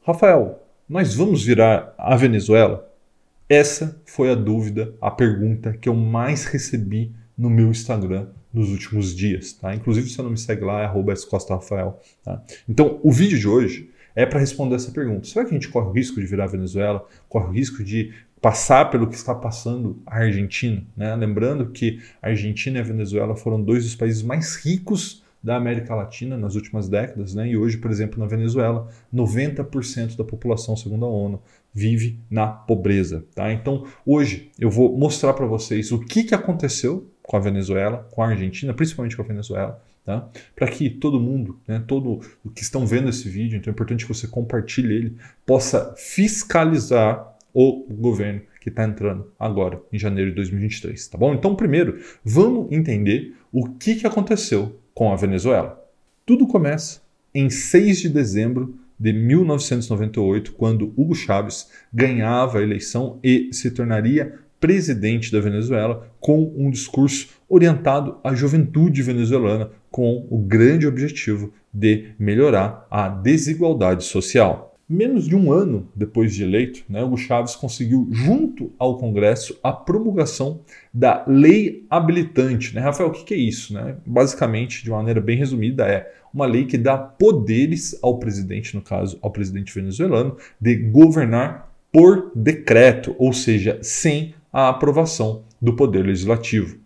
Rafael, nós vamos virar a Venezuela? Essa foi a dúvida, a pergunta que eu mais recebi no meu Instagram nos últimos dias, tá? Inclusive, se você não me segue lá, é @scosta_rafael, tá? Então, o vídeo de hoje é para responder essa pergunta. Será que a gente corre o risco de virar a Venezuela? Corre o risco de passar pelo que está passando a Argentina, né? Lembrando que a Argentina e a Venezuela foram dois dos países mais ricos da América Latina nas últimas décadas, né? E hoje, por exemplo, na Venezuela, 90% da população, segundo a ONU, vive na pobreza, tá? Então, hoje eu vou mostrar para vocês o que aconteceu com a Venezuela, com a Argentina, principalmente com a Venezuela, tá? Para que todo mundo, né, todo o que estão vendo esse vídeo, então é importante que você compartilhe ele, possa fiscalizar o governo que está entrando agora, em janeiro de 2023, tá bom? Então, primeiro, vamos entender o que aconteceu com a Venezuela. Tudo começa em 6 de dezembro de 1998, quando Hugo Chávez ganhava a eleição e se tornaria presidente da Venezuela com um discurso orientado à juventude venezuelana com o grande objetivo de melhorar a desigualdade social. Menos de um ano depois de eleito, Hugo Chávez conseguiu, junto ao Congresso, a promulgação da lei habilitante. Rafael, o que é isso? Basicamente, de uma maneira bem resumida, é uma lei que dá poderes ao presidente, no caso, ao presidente venezuelano, de governar por decreto, ou seja, sem a aprovação do poder legislativo.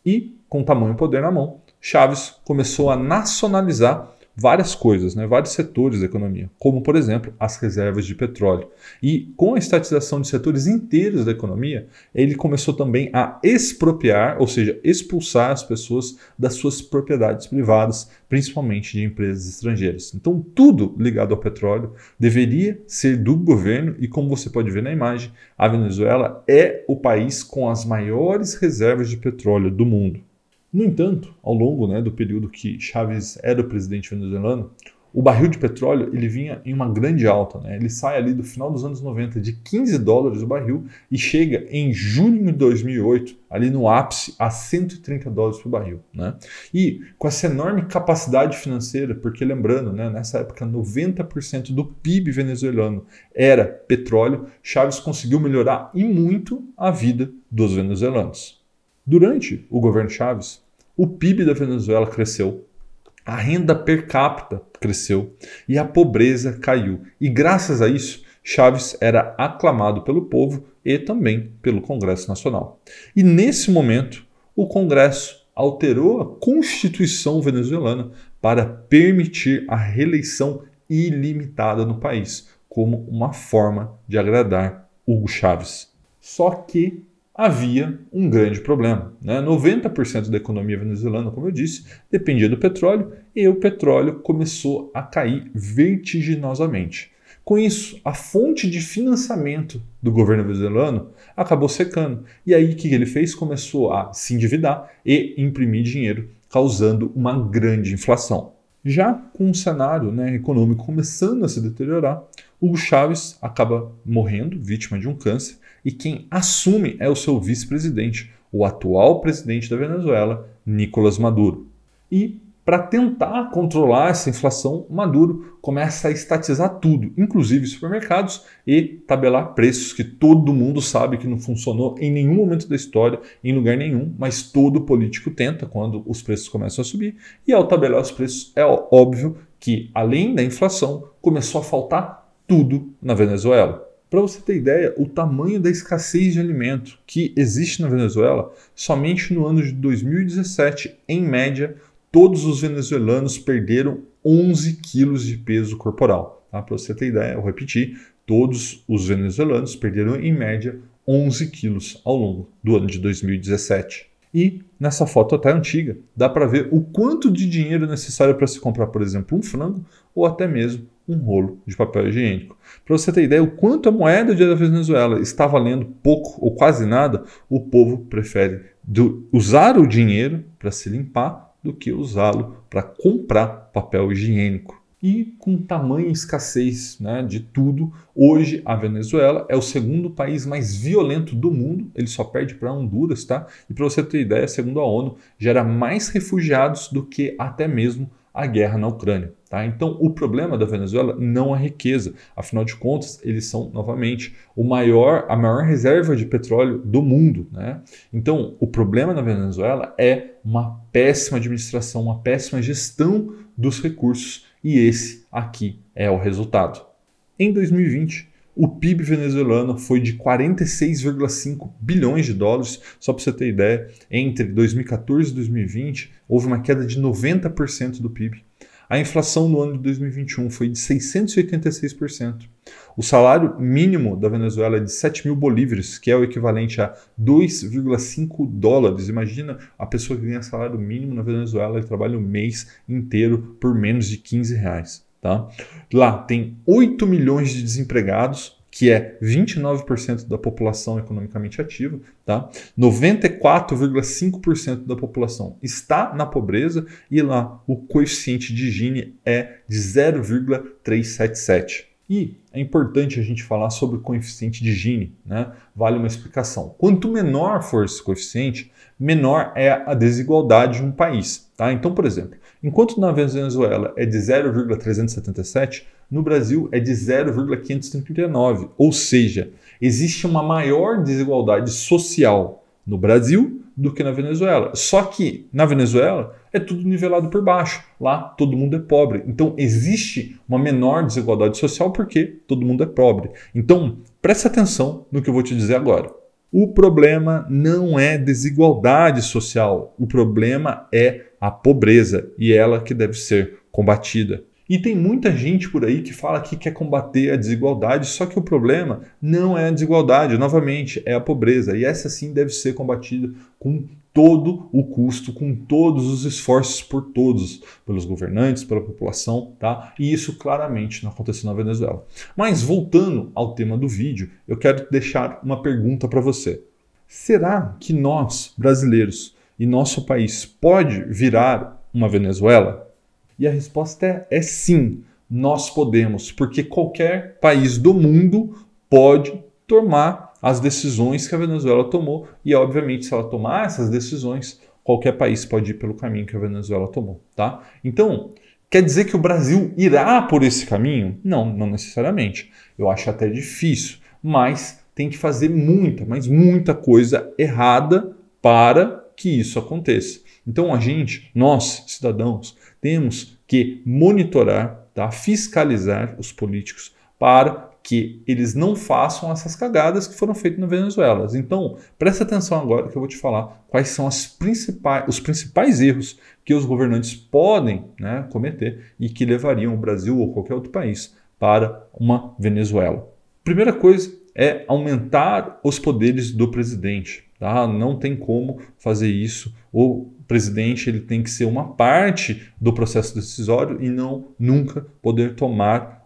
E, com tamanho poder na mão, Chávez começou a nacionalizar várias coisas, vários setores da economia, como, por exemplo, as reservas de petróleo. E com a estatização de setores inteiros da economia, ele começou também a expropriar, ou seja, expulsar as pessoas das suas propriedades privadas, principalmente de empresas estrangeiras. Então, tudo ligado ao petróleo deveria ser do governo e, como você pode ver na imagem, a Venezuela é o país com as maiores reservas de petróleo do mundo. No entanto, ao longo do período que Chávez era o presidente venezuelano, o barril de petróleo ele vinha em uma grande alta. Ele sai ali do final dos anos 90 de $15 o barril e chega em junho de 2008, ali no ápice, a $130 por barril. E com essa enorme capacidade financeira, porque lembrando, nessa época 90% do PIB venezuelano era petróleo, Chávez conseguiu melhorar e muito a vida dos venezuelanos. Durante o governo Chávez, o PIB da Venezuela cresceu, a renda per capita cresceu e a pobreza caiu. E graças a isso, Chávez era aclamado pelo povo e também pelo Congresso Nacional. E nesse momento, o Congresso alterou a Constituição venezuelana para permitir a reeleição ilimitada no país, como uma forma de agradar Hugo Chávez. Só que havia um grande problema. 90% da economia venezuelana, como eu disse, dependia do petróleo e o petróleo começou a cair vertiginosamente. Com isso, a fonte de financiamento do governo venezuelano acabou secando. E aí o que ele fez? Começou a se endividar e imprimir dinheiro, causando uma grande inflação. Já com o cenário econômico começando a se deteriorar, Hugo Chávez acaba morrendo, vítima de um câncer, e quem assume é o seu vice-presidente, o atual presidente da Venezuela, Nicolás Maduro. E para tentar controlar essa inflação, Maduro começa a estatizar tudo, inclusive supermercados, e tabelar preços que todo mundo sabe que não funcionou em nenhum momento da história, em lugar nenhum, mas todo político tenta quando os preços começam a subir. E ao tabelar os preços, é óbvio que, além da inflação, começou a faltar tudo na Venezuela. Para você ter ideia, o tamanho da escassez de alimento que existe na Venezuela, somente no ano de 2017, em média, todos os venezuelanos perderam 11 quilos de peso corporal. Para você ter ideia, eu repeti, todos os venezuelanos perderam em média 11 quilos ao longo do ano de 2017. E nessa foto até antiga, dá para ver o quanto de dinheiro é necessário para se comprar, por exemplo, um frango ou até mesmo um rolo de papel higiênico. Para você ter ideia o quanto a moeda da Venezuela está valendo pouco ou quase nada, o povo prefere usar o dinheiro para se limpar do que usá-lo para comprar papel higiênico. E com tamanha escassez de tudo, hoje a Venezuela é o segundo país mais violento do mundo, ele só perde para Honduras, tá? E para você ter ideia, segundo a ONU, gera mais refugiados do que até mesmo a guerra na Ucrânia. Tá? Então, o problema da Venezuela não é riqueza. Afinal de contas, eles são, novamente, a maior reserva de petróleo do mundo. Né? Então, o problema da Venezuela é uma péssima administração, uma péssima gestão dos recursos. E esse aqui é o resultado. Em 2020, o PIB venezuelano foi de 46,5 bilhões de dólares. Só para você ter ideia, entre 2014 e 2020, houve uma queda de 90% do PIB. A inflação no ano de 2021 foi de 686%. O salário mínimo da Venezuela é de 7 mil bolívares, que é o equivalente a 2,5 dólares. Imagina a pessoa que ganha salário mínimo na Venezuela e trabalha o mês inteiro por menos de 15 reais. Tá? Lá tem 8 milhões de desempregados, que é 29% da população economicamente ativa. Tá? 94,5% da população está na pobreza e lá o coeficiente de Gini é de 0,377. E é importante a gente falar sobre o coeficiente de Gini, né? Vale uma explicação. Quanto menor for esse coeficiente, menor é a desigualdade de um país. Tá? Então, por exemplo, enquanto na Venezuela é de 0,377, no Brasil é de 0,539. Ou seja, existe uma maior desigualdade social no Brasil do que na Venezuela. Só que na Venezuela é tudo nivelado por baixo. Lá todo mundo é pobre. Então existe uma menor desigualdade social porque todo mundo é pobre. Então presta atenção no que eu vou te dizer agora. O problema não é desigualdade social. O problema é a pobreza e ela que deve ser combatida. E tem muita gente por aí que fala que quer combater a desigualdade, só que o problema não é a desigualdade, novamente, é a pobreza. E essa sim deve ser combatida com todo o custo, com todos os esforços por todos, pelos governantes, pela população, tá? E isso claramente não aconteceu na Venezuela. Mas voltando ao tema do vídeo, eu quero deixar uma pergunta para você. Será que nós, brasileiros, e nosso país pode virar uma Venezuela? E a resposta é sim, nós podemos, porque qualquer país do mundo pode tomar as decisões que a Venezuela tomou e, obviamente, se ela tomar essas decisões, qualquer país pode ir pelo caminho que a Venezuela tomou, tá? Então, quer dizer que o Brasil irá por esse caminho? Não, não necessariamente. Eu acho até difícil, mas tem que fazer muita, mas muita coisa errada para que isso aconteça. Então, nós, cidadãos, temos que monitorar, tá? Fiscalizar os políticos para que eles não façam essas cagadas que foram feitas na Venezuela. Então, presta atenção agora que eu vou te falar quais são os principais erros que os governantes podem, né, cometer e que levariam o Brasil ou qualquer outro país para uma Venezuela. Primeira coisa é aumentar os poderes do presidente. Tá? Não tem como fazer isso. O presidente ele tem que ser uma parte do processo decisório e não nunca poder tomar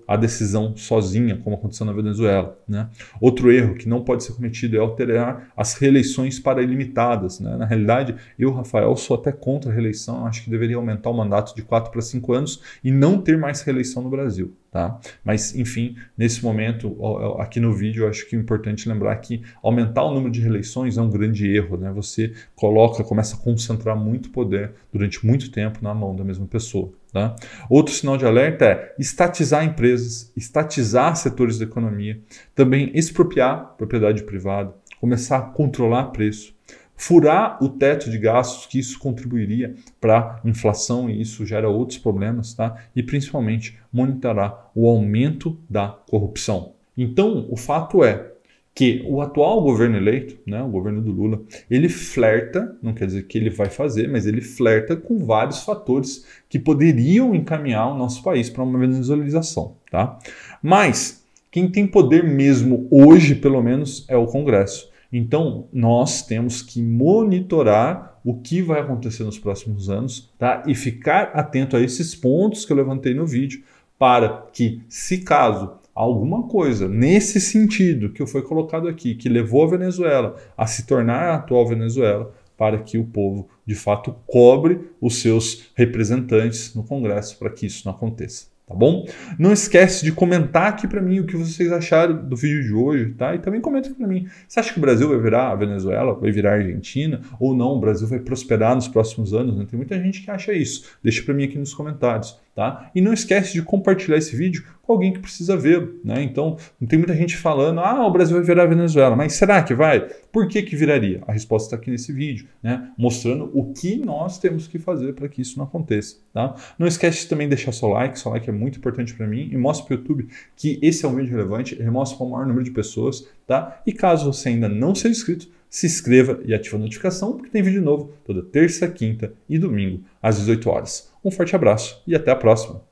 a decisão sozinha, como aconteceu na Venezuela. Né? Outro erro que não pode ser cometido é alterar as reeleições para ilimitadas. Né? Na realidade, eu, Rafael, sou até contra a reeleição. Acho que deveria aumentar o mandato de 4 para 5 anos e não ter mais reeleição no Brasil. Tá? Mas, enfim, nesse momento, aqui no vídeo, eu acho que é importante lembrar que aumentar o número de reeleições é um grande erro. Né? Você começa a concentrar muito poder durante muito tempo na mão da mesma pessoa. Tá? Outro sinal de alerta é estatizar empresas, estatizar setores da economia, também expropriar propriedade privada, começar a controlar preço, furar o teto de gastos, que isso contribuiria para a inflação e isso gera outros problemas, tá? E principalmente monitorar o aumento da corrupção. Então, o fato é que o atual governo eleito, né, o governo do Lula, ele flerta, não quer dizer que ele vai fazer, mas ele flerta com vários fatores que poderiam encaminhar o nosso país para uma venezuelização, tá? Mas quem tem poder mesmo hoje, pelo menos, é o Congresso. Então, nós temos que monitorar o que vai acontecer nos próximos anos, tá? E ficar atento a esses pontos que eu levantei no vídeo para que, se caso alguma coisa nesse sentido que foi colocado aqui, que levou a Venezuela a se tornar a atual Venezuela, para que o povo, de fato, cobre os seus representantes no Congresso para que isso não aconteça. tá bom? Não esquece de comentar aqui para mim o que vocês acharam do vídeo de hoje, tá? E também comenta aqui para mim. Você acha que o Brasil vai virar a Venezuela, vai virar a Argentina? Ou não, o Brasil vai prosperar nos próximos anos? Né? Tem muita gente que acha isso. Deixa para mim aqui nos comentários, tá? E não esquece de compartilhar esse vídeo com alguém que precisa ver, né? Então, não tem muita gente falando, o Brasil vai virar a Venezuela, mas será que vai? Por que que viraria? A resposta está aqui nesse vídeo, né? Mostrando o que nós temos que fazer para que isso não aconteça, tá? Não esquece de também deixar seu like é muito importante para mim e mostra para o YouTube que esse é um vídeo relevante, ele mostra para o maior número de pessoas, tá? E caso você ainda não seja inscrito, se inscreva e ative a notificação, porque tem vídeo novo toda terça, quinta e domingo, às 18 horas. Um forte abraço e até a próxima!